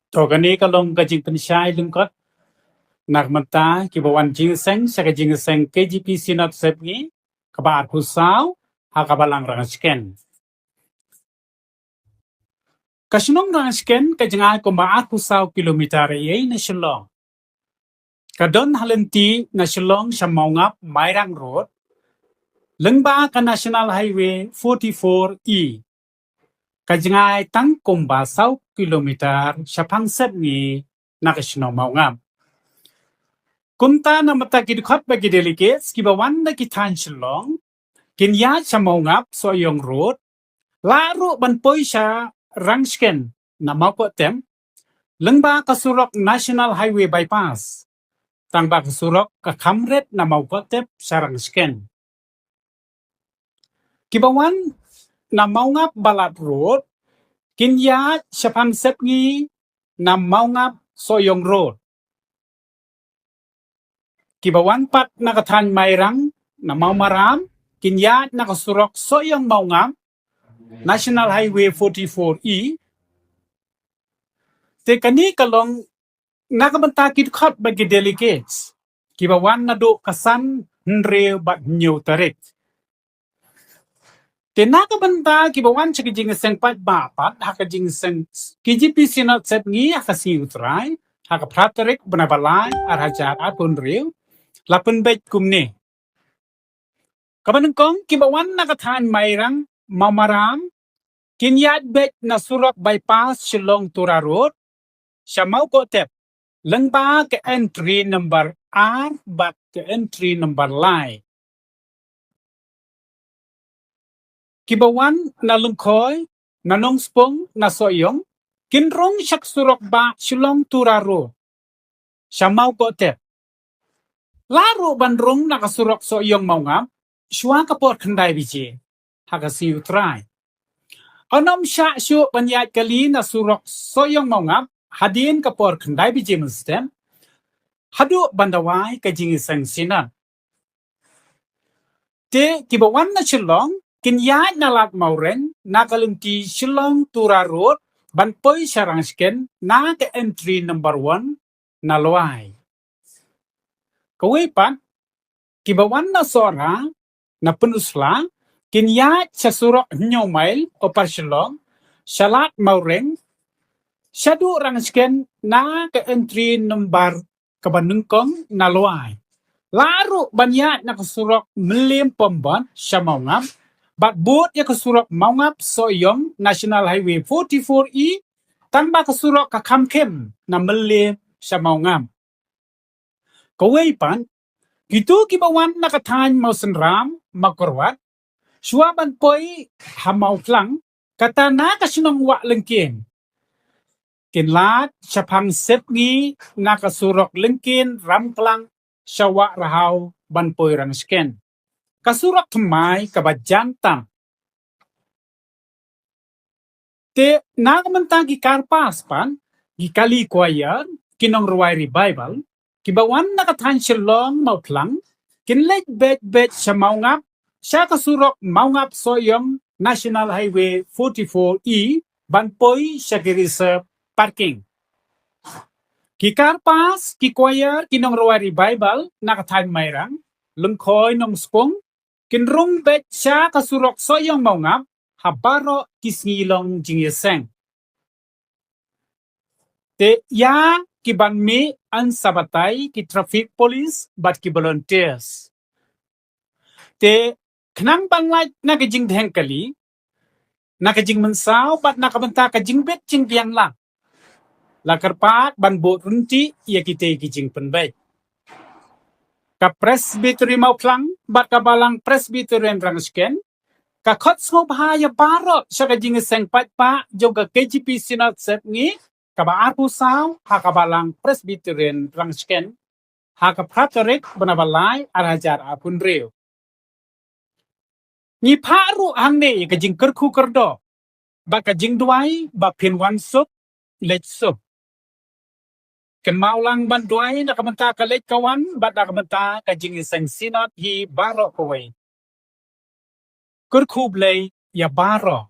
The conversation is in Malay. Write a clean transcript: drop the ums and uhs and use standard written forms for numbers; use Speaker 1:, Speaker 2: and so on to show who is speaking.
Speaker 1: Togani kalong kajing pensyai lungkot nak menta kibawan jingseng saka jingseng KGP sinat sepngi kabar husau hakabalang rangasken. Kasunong rangasken kajengai kumbaat husau kilometer yei na Shillong. Kadon halenti na Shillong sa Maungap Mairang Road lengba ka National Highway 44E. Kajengai tang kumba sau kilometer sa pangsep ni nakasunong Maungap. Kunta na mata kidukot bagi delegates kibawan na kitan Shillong kinya sa Maungap so yung road laro banpoy siya rangsken na mapotem lengba kasurok National Highway bypass tangba kasurok kakamret na mapotep sa rangsken kibawan na Maungap Balat Road kinya sa pangsep ngi na Maungap so yung road kibawan pat nakatan Mairang na Maumaram kinya nakasurok so yung Maungap National Highway 44E te kani kalong nakabantakit kot bagi delegates kibawan na do kasan nre bat new tarik te nakabanta kibawan sa kijing seng pat bapat hakajing seng KGP sinat set ngi hakasi utray hakapratarik benabalay arhajar atun rew lapun bet kumne kabanengkong kibawan nakatan Mairang Maumaram kinyat bet na surok bypass Shillong Tura Road siya mau kotep lengba ke entry number R bat ke entry number line kibawan na lungkoy na nongspong na soyong kinrong siyak surok ba Shillong Tura Road siya mau kotep laro bandrong nakasurok soyong Maungap siya kapot kanday biji hakasi utray Onom siya siyo banyat kali na surok soyong Maungap hadin kapor kanday biji mustem hadu bandawai kajingisang sinan te kibawan na Shillong kinyat na lat maureng nakalunti Shillong Tura Road banpoy sarangsken na ke entry number 1 na loay kawipan kibawan na sora na penusla kinyat sa surok nyomail o Shillong salat maureng Shadu rangsken na ke entry number kabanungkong na loay. Laro banyak na kasurok melim pemban sa Maungap, bat boot ya kasurok Maungap soyong National Highway 44E, tanpa kasurok kakamkem na melim sa Maungap. Kawipan, gitu kibawan na katan mau senram, makorwat, suaban poi hamau klang, kata na kasunong wak lengkin. Kinlat syapang sepngi nakasurok lengkin ramklang syawa rahau banpoy rangsken. Kasurok kemai kabajantam. Te nakamentang gikarpas pan, gikali kuayar, kinong ruway revival, kibawan nakatan Shillong mautlang, kinlek bet sa Maungap, siya kasurok Maungap soyong National Highway 44E, banpoy siya gireserve parking. Kikarpas, kikuayar, kinong ruway revival, nakatan Mairang, lungkoy nong spong, kinrung bet siya kasurok soyong Maungap, habaro kisngilong jingiseng. Te ya kibanmi ang sabatay ki traffic police bat ki volunteers. Te knang banglay nakajing dhengkali, nakajing mensaw bat nakabenta kajing bet jing biang lang. Lakarpat ban bot runti ya kita kijing penbay. Ka presbytery mau plang bat kabalang presbytery rangsken, ka kotsmo bahaya barot sa kajing seng pat pa juga KGP sinat set ngi kaba arpusaw hakabalang presbyterian rangsken hakapratorik benabalay arajar apun rew. Ni paru hangne kajing kerku kerdo ba kajing duay ba pinwan sup lech sup. Ken maulang banduay nakamenta ka lech kawan ba nakamenta kajing isang sinat hi baro kaway. Kerku blay ya baro